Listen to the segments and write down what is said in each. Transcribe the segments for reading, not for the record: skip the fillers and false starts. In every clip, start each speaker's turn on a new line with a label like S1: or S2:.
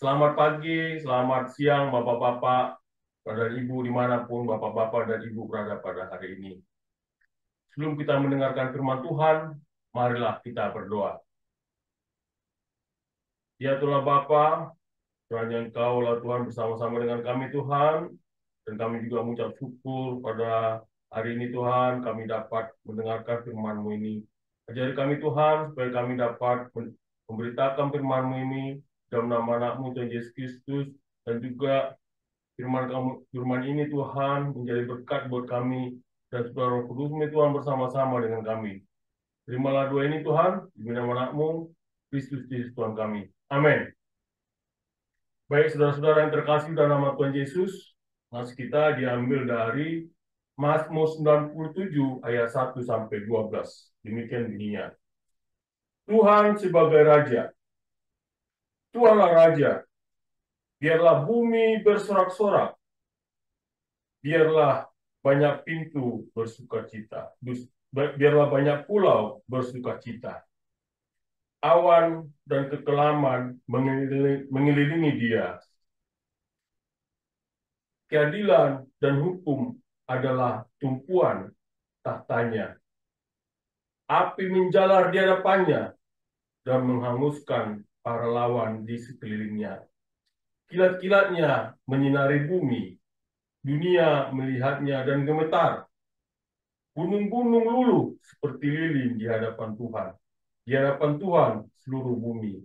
S1: Selamat pagi, selamat siang, Bapak-Bapak dan Ibu dimanapun Bapak-Bapak dan Ibu berada pada hari ini. Sebelum kita mendengarkan firman Tuhan, marilah kita berdoa. Ya Tuhan Bapa, kiranya Engkau lah Tuhan bersama-sama dengan kami Tuhan, dan kami juga mengucap syukur pada hari ini Tuhan, kami dapat mendengarkan firman-Mu ini. Ajari kami Tuhan, supaya kami dapat memberitakan firman-Mu ini dalam nama anak-Mu Tuhan Yesus Kristus, dan juga firman ini Tuhan menjadi berkat buat kami dan Saudara Roh Kudus-Mu Tuhan bersama-sama dengan kami. Terimalah doa ini Tuhan, di nama anak-Mu, Kristus Yesus Tuhan kami. Amin. Baik saudara-saudara yang terkasih dalam nama Tuhan Yesus, nas kita diambil dari Mazmur 97 ayat 1 sampai 12. Demikian bunyinya. Tuhan sebagai Raja, Tuhanlah Raja, biarlah bumi bersorak-sorak, biarlah banyak pintu bersukacita, biarlah banyak pulau bersukacita. Awan dan kekelaman mengelilingi dia. Keadilan dan hukum adalah tumpuan tahtanya. Api menjalar di hadapannya dan menghanguskan para lawan di sekelilingnya. Kilat-kilatnya menyinari bumi. Dunia melihatnya dan gemetar. Gunung-gunung luluh seperti lilin di hadapan Tuhan. Di hadapan Tuhan seluruh bumi.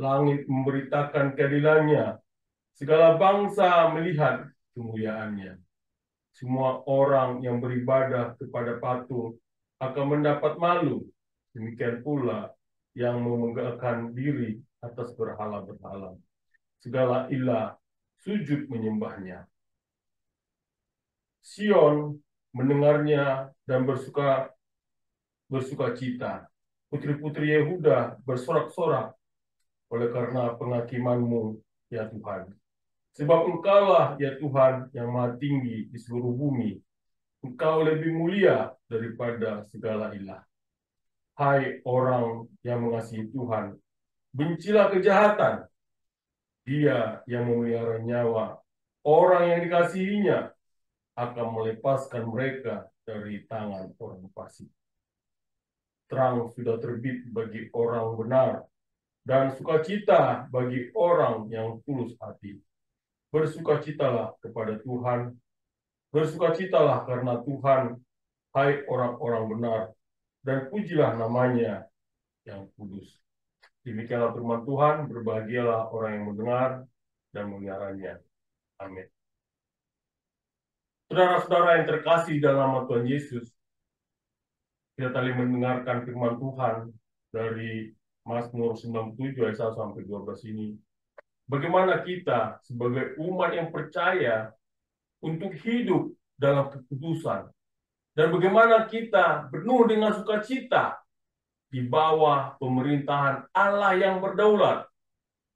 S1: Langit memberitakan keadilannya. Segala bangsa melihat kemuliaannya. Semua orang yang beribadah kepada patung akan mendapat malu. Demikian pula yang memenggakkan diri atas berhala-berhala. Segala ilah sujud menyembahnya. Sion mendengarnya dan bersuka cita. Putri-putri Yehuda bersorak-sorak oleh karena penghakiman-Mu, ya Tuhan. Sebab Engkaulah, ya Tuhan, yang maha tinggi di seluruh bumi. Engkau lebih mulia daripada segala ilah. Hai orang yang mengasihi Tuhan, bencilah kejahatan. Dia yang memelihara nyawa orang yang dikasihinya akan melepaskan mereka dari tangan orang fasik. Terang sudah terbit bagi orang benar, dan sukacita bagi orang yang tulus hati. Bersukacitalah kepada Tuhan, bersukacitalah karena Tuhan, hai orang-orang benar, dan pujilah namanya yang kudus. Demikianlah firman Tuhan, berbahagialah orang yang mendengar dan menyiarkannya. Amin. Saudara-saudara yang terkasih dalam nama Tuhan Yesus, kita tadi mendengarkan firman Tuhan dari Mazmur 97 ayat 1 sampai 12 ini. Bagaimana kita sebagai umat yang percaya untuk hidup dalam kekudusan, dan bagaimana kita penuh dengan sukacita di bawah pemerintahan Allah yang berdaulat,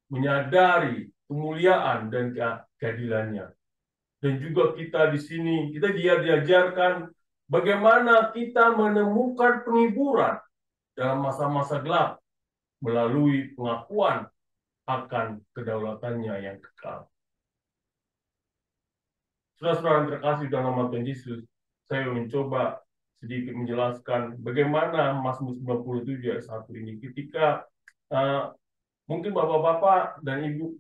S1: menyadari kemuliaan dan keadilannya. Dan juga kita di sini, kita diajarkan bagaimana kita menemukan penghiburan dalam masa-masa gelap melalui pengakuan akan kedaulatannya yang kekal. Saudara-saudara yang terkasih dalam nama Tuhan Yesus, saya mencoba sedikit menjelaskan bagaimana Mazmur 97 ayat 1 ini ketika mungkin Bapak-Bapak dan Ibu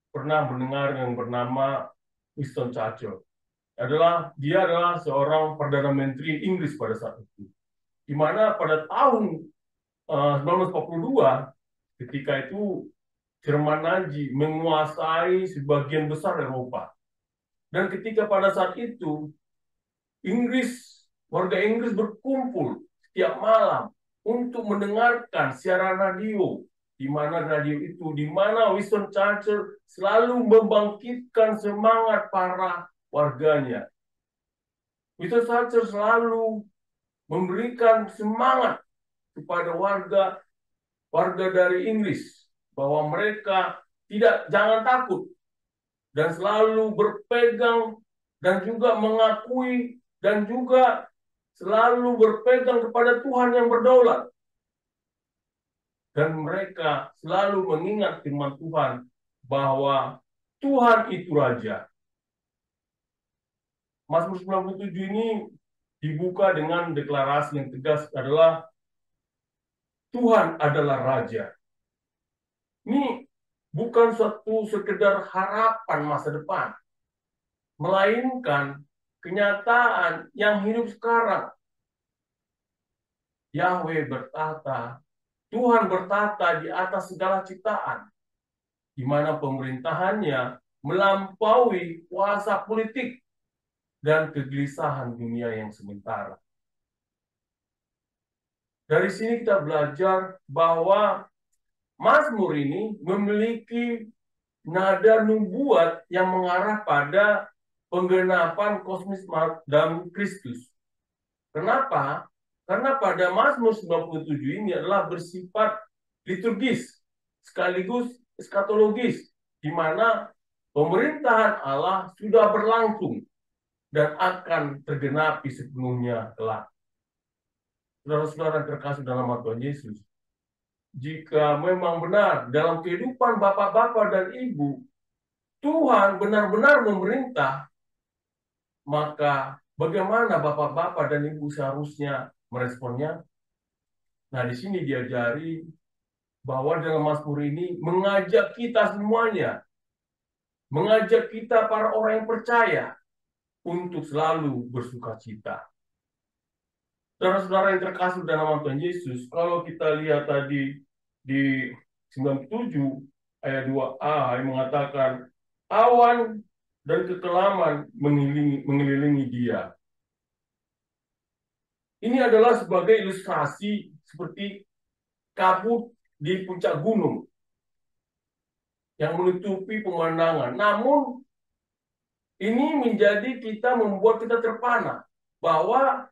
S1: pernah mendengar yang bernama Winston Churchill. Dia adalah seorang Perdana Menteri Inggris pada saat itu. Di mana pada tahun 1942, ketika itu Jerman Nazi menguasai sebagian besar Eropa. Dan ketika pada saat itu, warga Inggris berkumpul setiap malam untuk mendengarkan siaran radio, di mana Winston Churchill selalu membangkitkan semangat para warganya. Winston Churchill selalu memberikan semangat kepada warga dari Inggris bahwa mereka jangan takut dan selalu berpegang dan juga mengakui dan juga selalu berpegang kepada Tuhan yang berdaulat. Dan mereka selalu mengingat firman Tuhan bahwa Tuhan itu Raja. Mazmur 97 ini dibuka dengan deklarasi yang tegas adalah Tuhan adalah Raja. Ini bukan suatu sekedar harapan masa depan, melainkan kenyataan yang hidup sekarang. Yahweh bertata, Tuhan bertata di atas segala ciptaan, di mana pemerintahannya melampaui kuasa politik dan kegelisahan dunia yang sementara. Dari sini kita belajar bahwa Mazmur ini memiliki nada nubuat yang mengarah pada penggenapan kosmis dalam Kristus. Kenapa? Karena pada Mazmur 97 ini adalah bersifat liturgis sekaligus eskatologis, di mana pemerintahan Allah sudah berlangsung dan akan tergenapi sepenuhnya kelak. Saudara-saudara terkasih dalam Tuhan Yesus, jika memang benar dalam kehidupan bapak-bapak dan ibu, Tuhan benar-benar memerintah, maka bagaimana bapak-bapak dan ibu seharusnya meresponnya? Nah, di sini diajari bahwa dalam Mazmur ini mengajak kita semuanya, mengajak kita para orang yang percaya untuk selalu bersukacita. Saudara-saudara yang terkasih dalam nama Tuhan Yesus, kalau kita lihat tadi di 97 ayat 2a yang mengatakan awan dan kekelaman mengelilingi dia. Ini adalah sebagai ilustrasi seperti kabut di puncak gunung yang menutupi pemandangan. Namun ini membuat kita terpana bahwa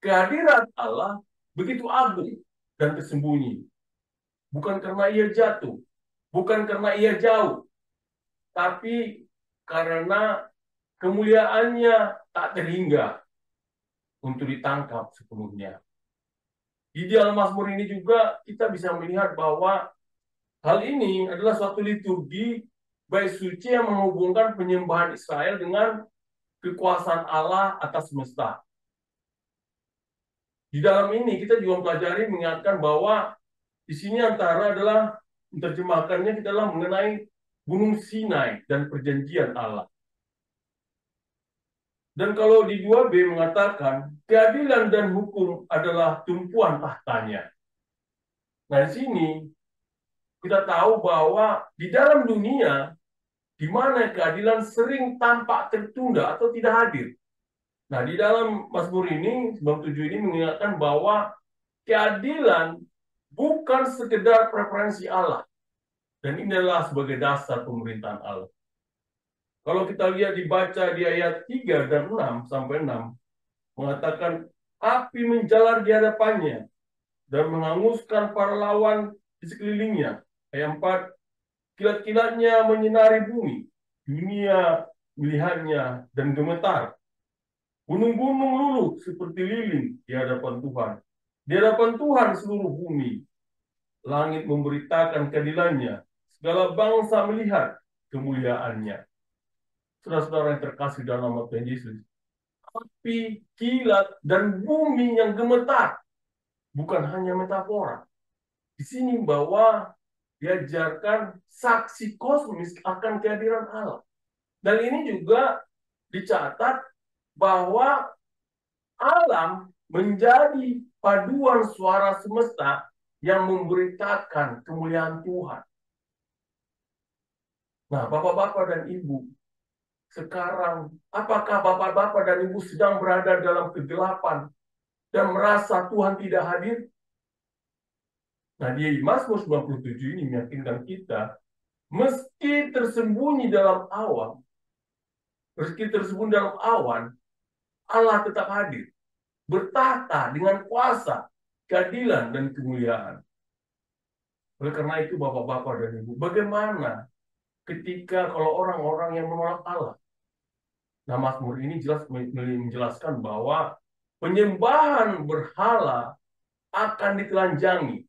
S1: kehadiran Allah begitu agung dan tersembunyi. Bukan karena ia jatuh, bukan karena ia jauh, tapi karena kemuliaannya tak terhingga untuk ditangkap sepenuhnya. Di dalam Mazmur ini juga kita bisa melihat bahwa hal ini adalah suatu liturgi bait suci yang menghubungkan penyembahan Israel dengan kekuasaan Allah atas semesta. Di dalam ini kita juga mempelajari mengingatkan bahwa di sini antara adalah menerjemahkannya kita adalah mengenai Gunung Sinai dan perjanjian Allah. Dan kalau di 2b mengatakan keadilan dan hukum adalah tumpuan tahtanya. Nah, di sini kita tahu bahwa di dalam dunia di mana keadilan sering tampak tertunda atau tidak hadir. Nah, di dalam Mazmur ini 97 ini mengingatkan bahwa keadilan bukan sekedar preferensi Allah. Dan ini adalah sebagai dasar pemerintahan Allah. Kalau kita lihat dibaca di ayat 3 dan 6 sampai 6, mengatakan api menjalar di hadapannya dan menghanguskan para lawan di sekelilingnya. Ayat 4, kilat-kilatnya menyinari bumi, dunia melihatnya dan gemetar. Gunung-gunung luluh seperti lilin di hadapan Tuhan. Di hadapan Tuhan seluruh bumi. Langit memberitakan keadilannya. Segala bangsa melihat kemuliaannya. Saudara-saudara yang terkasih dalam nama Tuhan Yesus. Api, kilat, dan bumi yang gemetar. Bukan hanya metafora. Di sini bahwa diajarkan saksi kosmis akan kehadiran Allah. Dan ini juga dicatat bahwa alam menjadi paduan suara semesta yang memberitakan kemuliaan Tuhan. Nah, bapak-bapak dan ibu, sekarang apakah bapak-bapak dan ibu sedang berada dalam kegelapan dan merasa Tuhan tidak hadir? Nah, di Mazmur 97 ini meyakinkan kita, meski tersembunyi dalam awan, Allah tetap hadir, bertata dengan kuasa, keadilan, dan kemuliaan. Oleh karena itu, bapak-bapak dan ibu, bagaimana ketika kalau orang-orang yang menolak Allah? Nah, Mazmur ini jelas menjelaskan bahwa penyembahan berhala akan ditelanjangi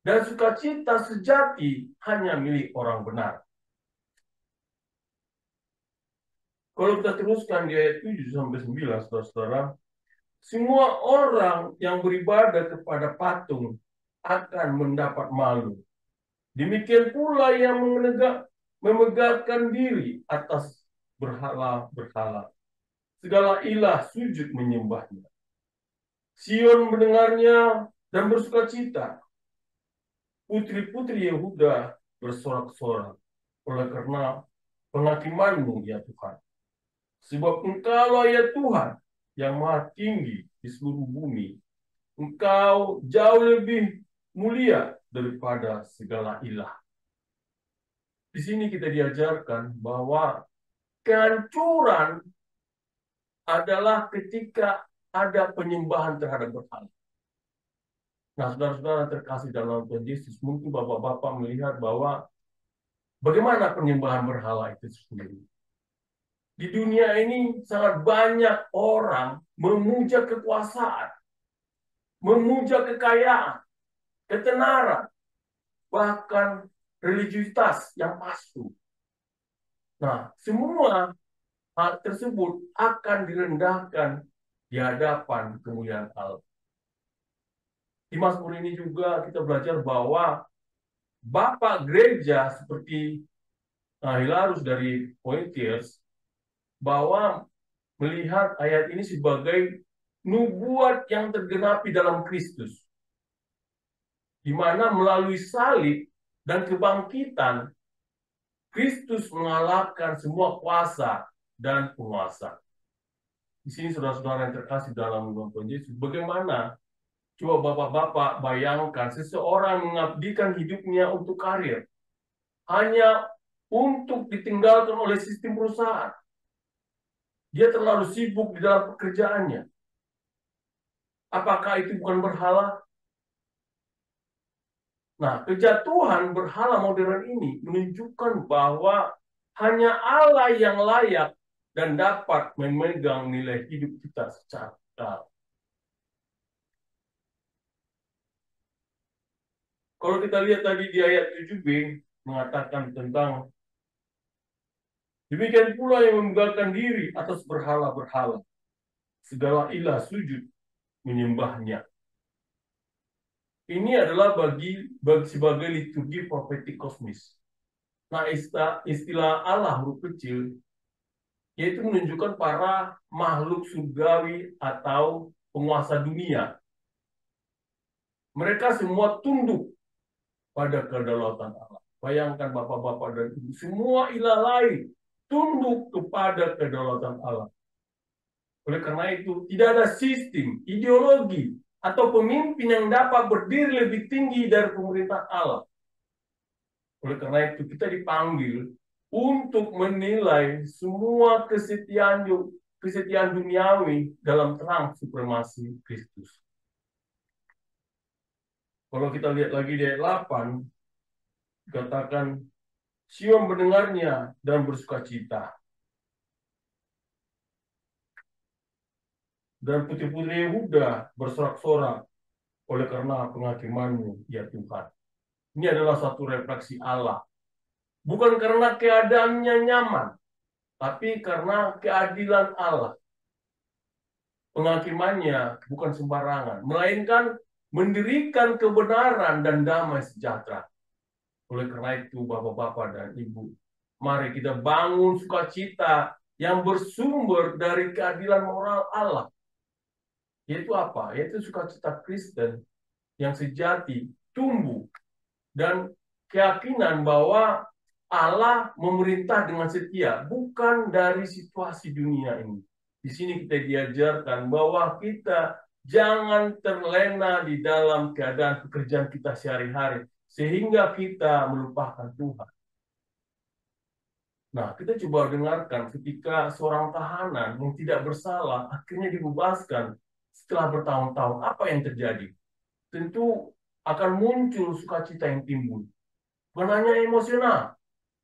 S1: dan sukacita sejati hanya milik orang benar. Kalau kita teruskan di ayat 7 sampai 9, saudara-saudara, semua orang yang beribadah kepada patung akan mendapat malu. Demikian pula yang memegahkan diri atas berhala-berhala. Segala ilah sujud menyembahnya. Sion mendengarnya dan bersukacita. Putri-putri Yehuda bersorak-sorak oleh karena penghakiman-Mu, ya Tuhan. Sebab Engkaulah ya Tuhan yang maha tinggi di seluruh bumi. Engkau jauh lebih mulia daripada segala ilah. Di sini kita diajarkan bahwa kehancuran adalah ketika ada penyembahan terhadap berhala. Nah, saudara-saudara terkasih dalam Tuhan Yesus, mungkin bapak-bapak melihat bahwa bagaimana penyembahan berhala itu sendiri. Di dunia ini sangat banyak orang memuja kekuasaan, memuja kekayaan, ketenaran, bahkan religiusitas yang palsu. Nah, semua hal tersebut akan direndahkan di hadapan kemuliaan Allah. Di Mazmur ini juga kita belajar bahwa Bapak gereja seperti Hilarus dari Poitiers bahwa melihat ayat ini sebagai nubuat yang tergenapi dalam Kristus, di mana melalui salib dan kebangkitan Kristus mengalahkan semua kuasa dan penguasa. Di sini saudara-saudara yang terkasih dalam Tuhan Yesus, bagaimana coba bapak-bapak bayangkan seseorang mengabdikan hidupnya untuk karir, hanya untuk ditinggalkan oleh sistem perusahaan. Dia terlalu sibuk di dalam pekerjaannya. Apakah itu bukan berhala? Nah, kejatuhan berhala modern ini menunjukkan bahwa hanya Allah yang layak dan dapat memegang nilai hidup kita secara total. Kalau kita lihat tadi di ayat 7b mengatakan tentang demikian pula yang memegahkan diri atas berhala-berhala. Segala ilah sujud menyembahnya. Ini adalah sebagai liturgi profetik kosmis. Nah, istilah Allah huruf kecil yaitu menunjukkan para makhluk surgawi atau penguasa dunia. Mereka semua tunduk pada kedaulatan Allah. Bayangkan bapak-bapak dan ibu, semua ilah lain tunduk kepada kedaulatan Allah. Oleh karena itu, tidak ada sistem, ideologi, atau pemimpin yang dapat berdiri lebih tinggi dari pemerintah Allah. Oleh karena itu, kita dipanggil untuk menilai semua kesetiaan duniawi dalam terang supremasi Kristus. Kalau kita lihat lagi di ayat 8, dikatakan, Sion mendengarnya dan bersukacita. Dan putri-putri Yehuda bersorak-sorak oleh karena penghakiman-Mu, ya Tuhan. Ini adalah satu refleksi Allah. Bukan karena keadaannya nyaman, tapi karena keadilan Allah. Penghakimannya bukan sembarangan, melainkan mendirikan kebenaran dan damai sejahtera. Oleh karena itu, bapak-bapak dan ibu, mari kita bangun sukacita yang bersumber dari keadilan moral Allah. Yaitu apa? Yaitu sukacita Kristen yang sejati, tumbuh, dan keyakinan bahwa Allah memerintah dengan setia, bukan dari situasi dunia ini. Di sini kita diajarkan bahwa kita jangan terlena di dalam keadaan pekerjaan kita sehari-hari, sehingga kita melupakan Tuhan. Nah, kita coba dengarkan ketika seorang tahanan yang tidak bersalah akhirnya dibebaskan setelah bertahun-tahun, apa yang terjadi? Tentu akan muncul sukacita yang timbul. Bukan hanya emosional,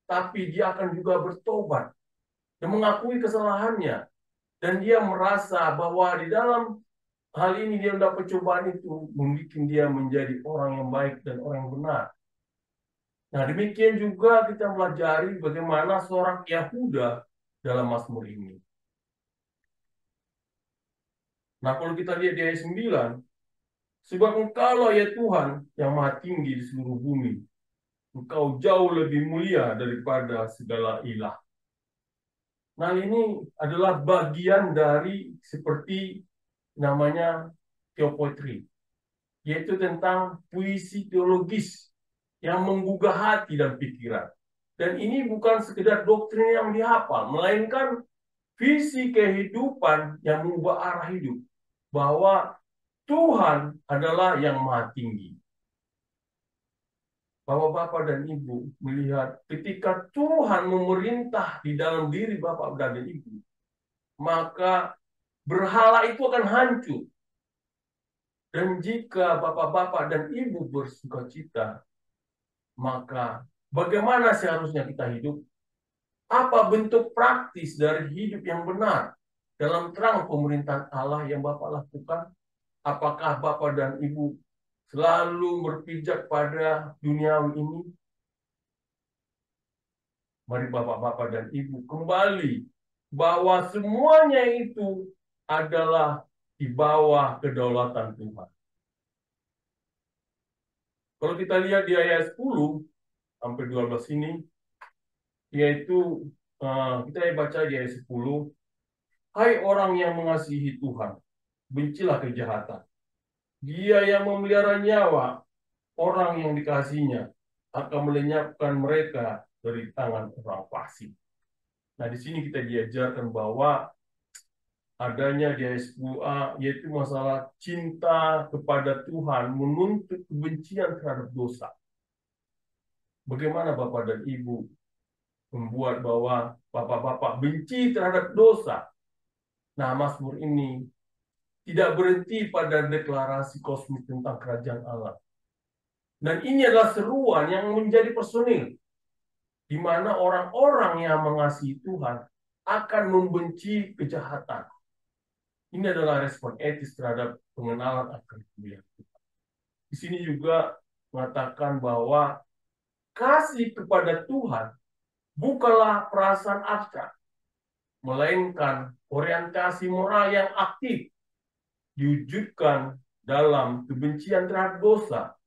S1: tapi dia akan juga bertobat dan mengakui kesalahannya. Dan dia merasa bahwa di dalam hal ini dia mendapat cobaan itu membuat dia menjadi orang yang baik dan orang yang benar. Nah, demikian juga kita pelajari bagaimana seorang Yahuda dalam Mazmur ini. Nah, kalau kita lihat di ayat 9, sebab Engkaulah ya Tuhan yang maha tinggi di seluruh bumi. Engkau jauh lebih mulia daripada segala ilah. Nah, ini adalah bagian dari seperti namanya teopoetri, yaitu tentang puisi teologis yang menggugah hati dan pikiran. Dan ini bukan sekedar doktrin yang dihafal, melainkan visi kehidupan yang mengubah arah hidup. Bahwa Tuhan adalah yang maha tinggi. Bapak-bapak dan ibu melihat ketika Tuhan memerintah di dalam diri bapak dan ibu, maka berhala itu akan hancur. Dan jika bapak-bapak dan ibu bersukacita, maka bagaimana seharusnya kita hidup? Apa bentuk praktis dari hidup yang benar dalam terang pemerintahan Allah yang bapak lakukan? Apakah bapak dan ibu selalu berpijak pada dunia ini? Mari bapak-bapak dan ibu kembali bahwa semuanya itu adalah di bawah kedaulatan Tuhan. Kalau kita lihat di ayat 10 sampai 12 ini, yaitu kita baca di ayat 10, hai orang yang mengasihi Tuhan, bencilah kejahatan. Dia yang memelihara nyawa orang yang dikasihinya akan melenyapkan mereka dari tangan orang fasik. Nah, di sini kita diajarkan bahwa adanya di ayat 10a, yaitu masalah cinta kepada Tuhan menuntut kebencian terhadap dosa. Bagaimana Bapak dan Ibu membuat bahwa Bapak-bapak benci terhadap dosa? Nah, Mazmur ini tidak berhenti pada deklarasi kosmik tentang kerajaan Allah. Dan ini adalah seruan yang menjadi personil, di mana orang-orang yang mengasihi Tuhan akan membenci kejahatan. Ini adalah respon etis terhadap pengenalan akan kemuliaan Tuhan. Di sini juga mengatakan bahwa kasih kepada Tuhan bukanlah perasaan abstrak, melainkan orientasi moral yang aktif, diwujudkan dalam kebencian terhadap dosa,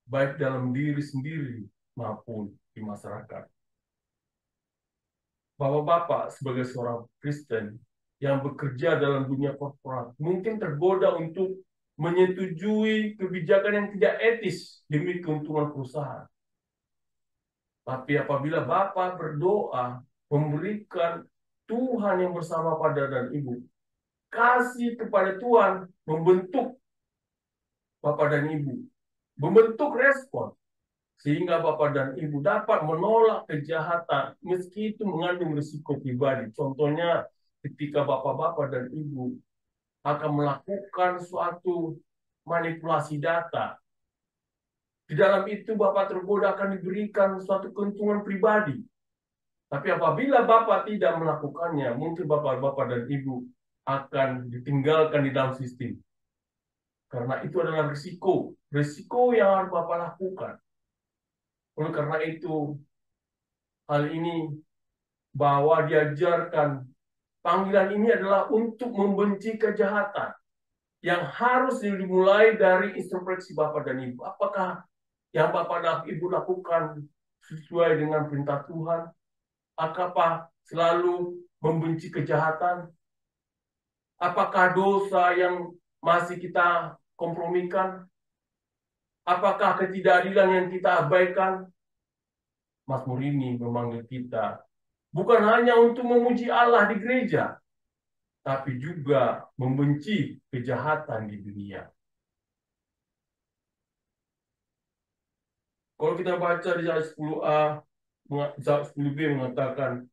S1: baik dalam diri sendiri maupun di masyarakat. Bapak-bapak sebagai seorang Kristen yang bekerja dalam dunia korporat mungkin tergoda untuk menyetujui kebijakan yang tidak etis demi keuntungan perusahaan. Tapi apabila Bapak berdoa memberikan Tuhan yang bersama pada dan Ibu, kasih kepada Tuhan membentuk Bapak dan Ibu, membentuk respon sehingga Bapak dan Ibu dapat menolak kejahatan meski itu mengandung risiko pribadi. Contohnya ketika Bapak-bapak dan Ibu akan melakukan suatu manipulasi data. Di dalam itu Bapak tergoda akan diberikan suatu keuntungan pribadi. Tapi apabila Bapak tidak melakukannya, mungkin Bapak-bapak dan Ibu akan ditinggalkan di dalam sistem. Karena itu adalah risiko. Risiko yang harus Bapak lakukan. Oleh karena itu, hal ini bahwa diajarkan panggilan ini adalah untuk membenci kejahatan yang harus dimulai dari introspeksi Bapak dan Ibu. Apakah yang Bapak dan Ibu lakukan sesuai dengan perintah Tuhan? Apakah selalu membenci kejahatan? Apakah dosa yang masih kita kompromikan? Apakah ketidakadilan yang kita abaikan? Mazmur ini memanggil kita bukan hanya untuk memuji Allah di gereja, tapi juga membenci kejahatan di dunia. Kalau kita baca di ayat 10a, 10b mengatakan,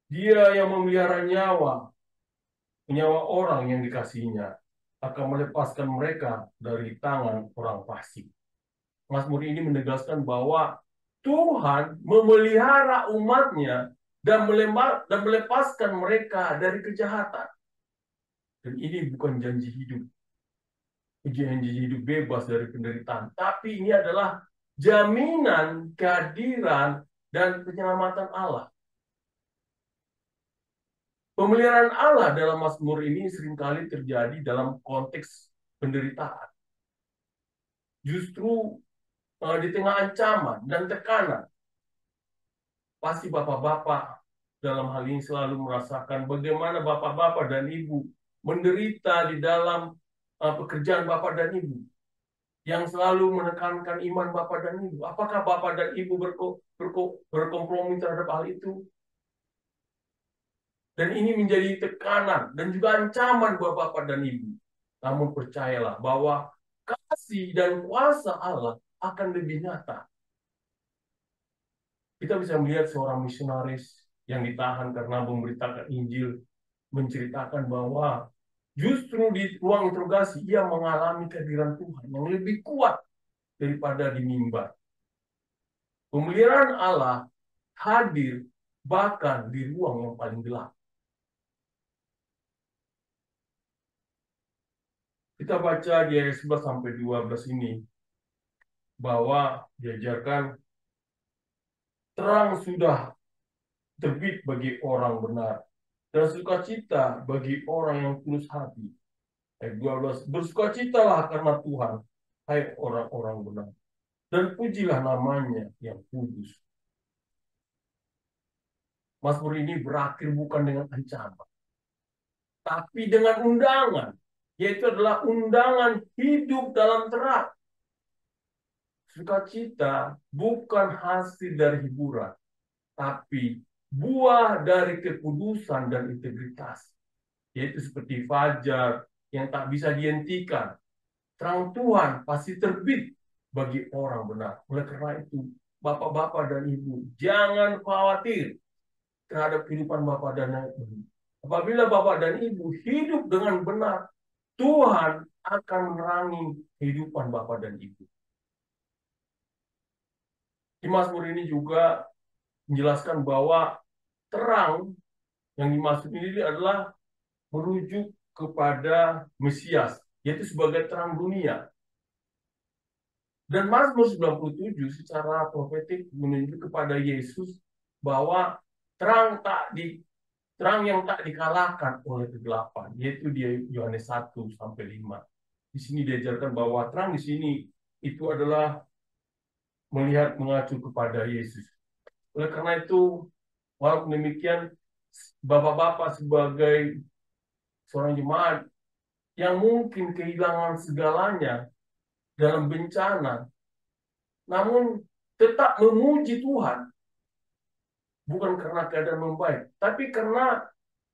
S1: dia yang memelihara nyawa orang yang dikasihinya akan melepaskan mereka dari tangan orang fasik. Mazmur ini menegaskan bahwa Tuhan memelihara umatnya dan melepaskan mereka dari kejahatan. Dan ini bukan janji hidup bebas dari penderitaan, tapi ini adalah jaminan kehadiran dan penyelamatan Allah. Pemeliharaan Allah dalam Mazmur ini seringkali terjadi dalam konteks penderitaan. Justru di tengah ancaman dan tekanan, pasti bapak-bapak dalam hal ini selalu merasakan bagaimana bapak-bapak dan ibu menderita di dalam pekerjaan bapak dan ibu, yang selalu menekankan iman bapak dan ibu. Apakah bapak dan ibu berkompromi terhadap hal itu? Dan ini menjadi tekanan dan juga ancaman buat bapak dan ibu. Namun percayalah bahwa kasih dan kuasa Allah akan lebih nyata. Kita bisa melihat seorang misionaris yang ditahan karena memberitakan Injil, menceritakan bahwa justru di ruang interogasi ia mengalami kehadiran Tuhan yang lebih kuat daripada di mimbar. Pemeliharaan Allah hadir bahkan di ruang yang paling gelap. Kita baca di ayat 11 sampai 12 ini bahwa diajarkan terang sudah terbit bagi orang benar dan sukacita bagi orang yang tulus hati. Ayat 12, bersukacitalah karena Tuhan, hai orang-orang benar, dan pujilah namanya yang kudus. Mazmur ini berakhir bukan dengan ancaman, tapi dengan undangan, yaitu adalah undangan hidup dalam terang. Sukacita bukan hasil dari hiburan, tapi buah dari kekudusan dan integritas, yaitu seperti fajar yang tak bisa dihentikan. Terang Tuhan pasti terbit bagi orang benar. Oleh karena itu, bapak-bapak dan ibu, jangan khawatir terhadap kehidupan bapak dan ibu. Apabila bapak dan ibu hidup dengan benar, Tuhan akan menerangi kehidupan bapak dan ibu. Di Mazmur ini juga menjelaskan bahwa terang yang dimaksud ini adalah merujuk kepada Mesias, yaitu sebagai terang dunia. Dan Mazmur 97 secara profetik menunjuk kepada Yesus bahwa terang yang tak dikalahkan oleh kegelapan, yaitu di Yohanes 1 sampai 5. Di sini diajarkan bahwa terang di sini itu adalah melihat mengacu kepada Yesus. Oleh karena itu, walaupun demikian, bapak-bapak sebagai seorang jemaat yang mungkin kehilangan segalanya dalam bencana, namun tetap memuji Tuhan, bukan karena keadaan membaik, tapi karena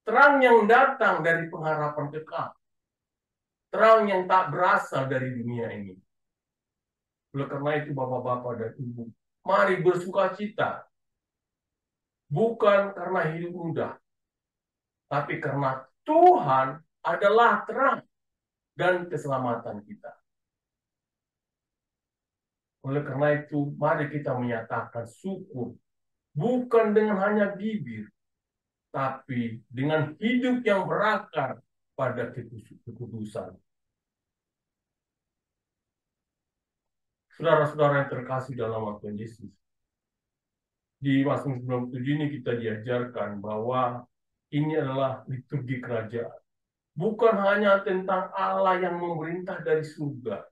S1: terang yang datang dari pengharapan kekal, terang yang tak berasal dari dunia ini. Oleh karena itu, bapak-bapak dan ibu, mari bersukacita, bukan karena hidup mudah, tapi karena Tuhan adalah terang dan keselamatan kita. Oleh karena itu, mari kita menyatakan syukur, bukan dengan hanya bibir, tapi dengan hidup yang berakar pada kekudusan. Saudara-saudara yang terkasih dalam Tuhan Yesus, di Mazmur 97 ini kita diajarkan bahwa ini adalah liturgi kerajaan. Bukan hanya tentang Allah yang memerintah dari surga,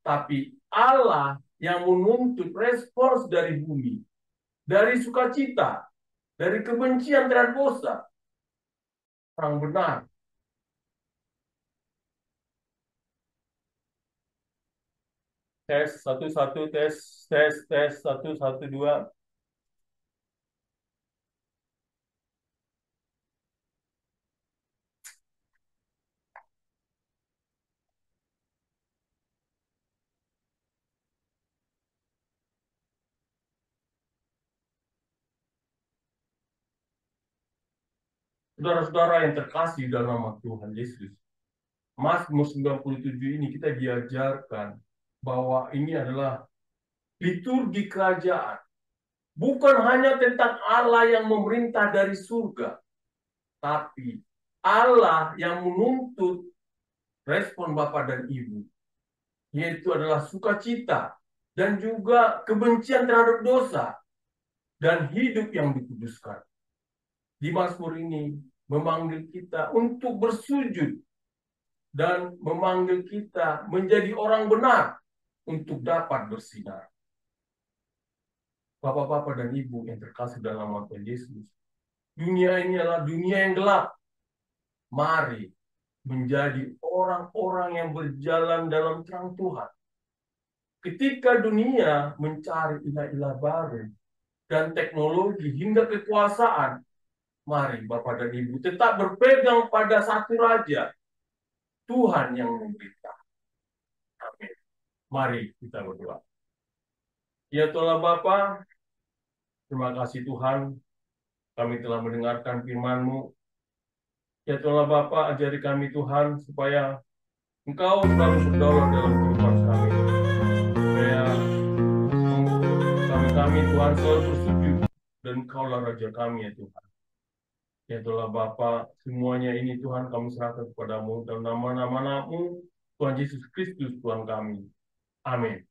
S1: tapi Allah yang menuntut respons dari bumi, dari sukacita, dari kebencian terhadap dosa. Orang benar. Tes, satu, tes, satu, dua. Saudara-saudara yang terkasih dalam nama Tuhan Yesus, Mazmur 97 ini kita diajarkan bahwa ini adalah liturgi kerajaan. Bukan hanya tentang Allah yang memerintah dari surga, tapi Allah yang menuntut respon Bapak dan Ibu, yaitu adalah sukacita dan juga kebencian terhadap dosa dan hidup yang dikuduskan. Di Mazmur ini memanggil kita untuk bersujud dan memanggil kita menjadi orang benar untuk dapat bersinar. Bapak-bapak dan ibu yang terkasih dalam nama Tuhan Yesus, dunia ini adalah dunia yang gelap. Mari menjadi orang-orang yang berjalan dalam terang Tuhan. Ketika dunia mencari ilah-ilah baru dan teknologi hingga kekuasaan, mari Bapak dan Ibu tetap berpegang pada satu Raja, Tuhan yang memerintah. Amin. Mari kita berdoa. Ya Tuhan Bapa, terima kasih Tuhan, kami telah mendengarkan firman-Mu. Ya Tuhan Bapa, ajari kami Tuhan, supaya Engkau selalu berdaulat dalam kehidupan kami. Supaya kami Tuhan selalu bersujud, dan Engkaulah Raja kami ya Tuhan. Ya Tuhan Bapa, semuanya ini Tuhan kami serahkan kepadamu, dalam nama-Mu, Tuhan Yesus Kristus Tuhan kami. Amin.